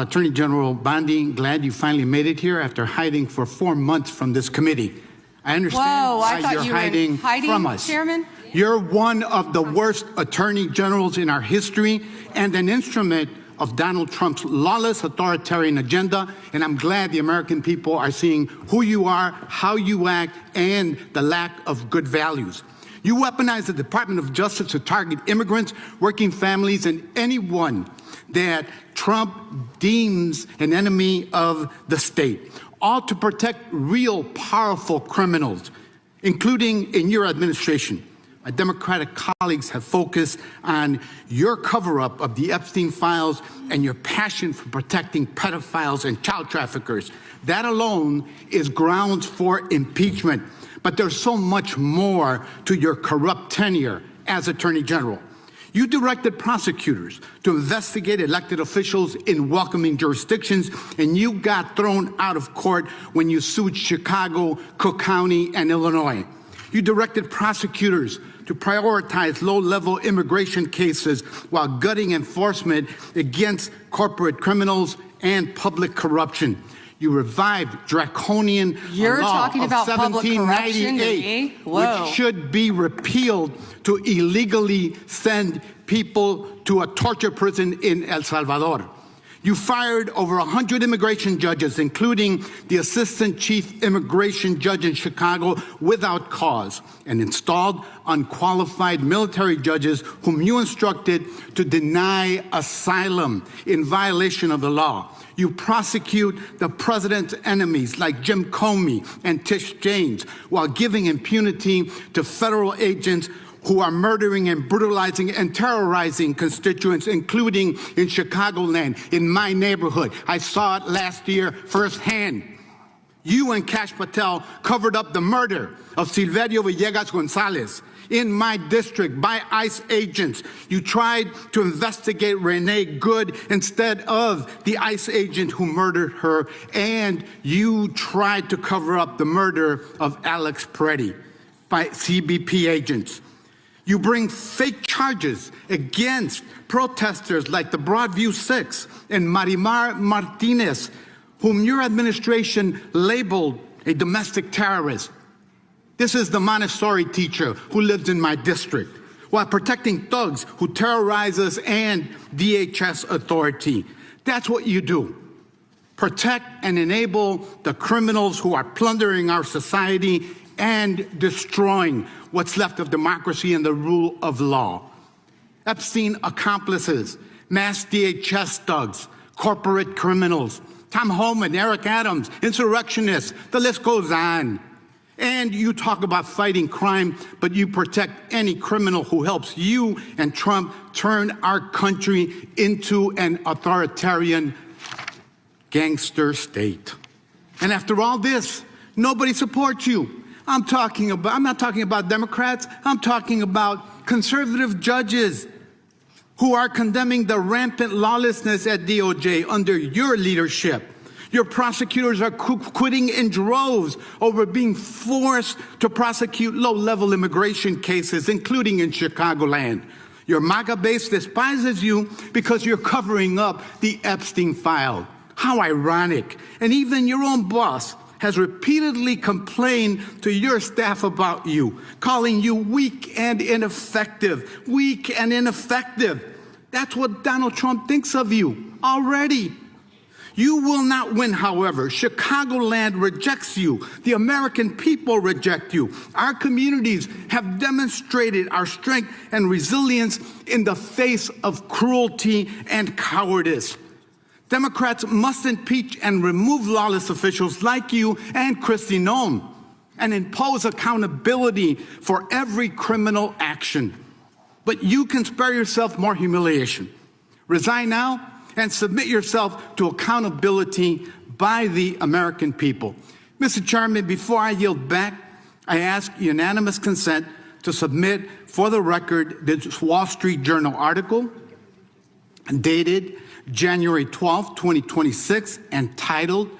Attorney General Bondi, glad you finally made it here after hiding for 4 months from this committee. I understand why you're hiding from us. Chairman? You're one of the worst attorney generals in our history and an instrument of Donald Trump's lawless authoritarian agenda, and I'm glad the American people are seeing who you are, how you act, and the lack of good values. You weaponize the Department of Justice to target immigrants, working families, and anyone that Trump deems an enemy of the state, all to protect real powerful criminals, including in your administration. My Democratic colleagues have focused on your cover-up of the Epstein files and your passion for protecting pedophiles and child traffickers. That alone is grounds for impeachment. But there's so much more to your corrupt tenure as Attorney General. You directed prosecutors to investigate elected officials in welcoming jurisdictions, and you got thrown out of court when you sued Chicago, Cook County, and Illinois. You directed prosecutors to prioritize low-level immigration cases while gutting enforcement against corporate criminals and public corruption. You revived draconian law of 1798, which should be repealed to illegally send people to a torture prison in El Salvador. You fired over 100 immigration judges, including the assistant chief immigration judge in Chicago, without cause, and installed unqualified military judges whom you instructed to deny asylum in violation of the law. You prosecute the president's enemies like Jim Comey and Tish James while giving impunity to federal agents who are murdering and brutalizing and terrorizing constituents, including in Chicagoland, in my neighborhood. I saw it last year firsthand. You and Kash Patel covered up the murder of Silverio Villegas Gonzalez in my district by ICE agents. You tried to investigate Renee Good instead of the ICE agent who murdered her, and you tried to cover up the murder of Alex Peretti by CBP agents. You bring fake charges against protesters like the Broadview Six and Marimar Martinez, whom your administration labeled a domestic terrorist. This is the Montessori teacher who lives in my district, while protecting thugs who terrorize us and DHS authority. That's what you do. Protect and enable the criminals who are plundering our society and destroying what's left of democracy and the rule of law. Epstein accomplices, mass DHS thugs, corporate criminals, Tom Homan, Eric Adams, insurrectionists, the list goes on. And you talk about fighting crime, but you protect any criminal who helps you and Trump turn our country into an authoritarian gangster state. And after all this, nobody supports you. I'm not talking about Democrats. I'm talking about conservative judges who are condemning the rampant lawlessness at DOJ under your leadership. Your prosecutors are quitting in droves over being forced to prosecute low-level immigration cases, including in Chicagoland. Your MAGA base despises you because you're covering up the Epstein file. How ironic. And even your own boss has repeatedly complained to your staff about you, calling you weak and ineffective. Weak and ineffective. That's what Donald Trump thinks of you already. You will not win, however. Chicagoland rejects you. The American people reject you. Our communities have demonstrated our strength and resilience in the face of cruelty and cowardice. Democrats must impeach and remove lawless officials like you and Kristi Noem and impose accountability for every criminal action. But you can spare yourself more humiliation. Resign now and submit yourself to accountability by the American people. Mr. Chairman, before I yield back, I ask unanimous consent to submit for the record this Wall Street Journal article dated January 12, 2026, entitled,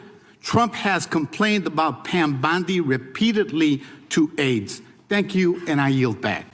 "Trump has complained about Pam Bondi repeatedly to aides." Thank you, and I yield back.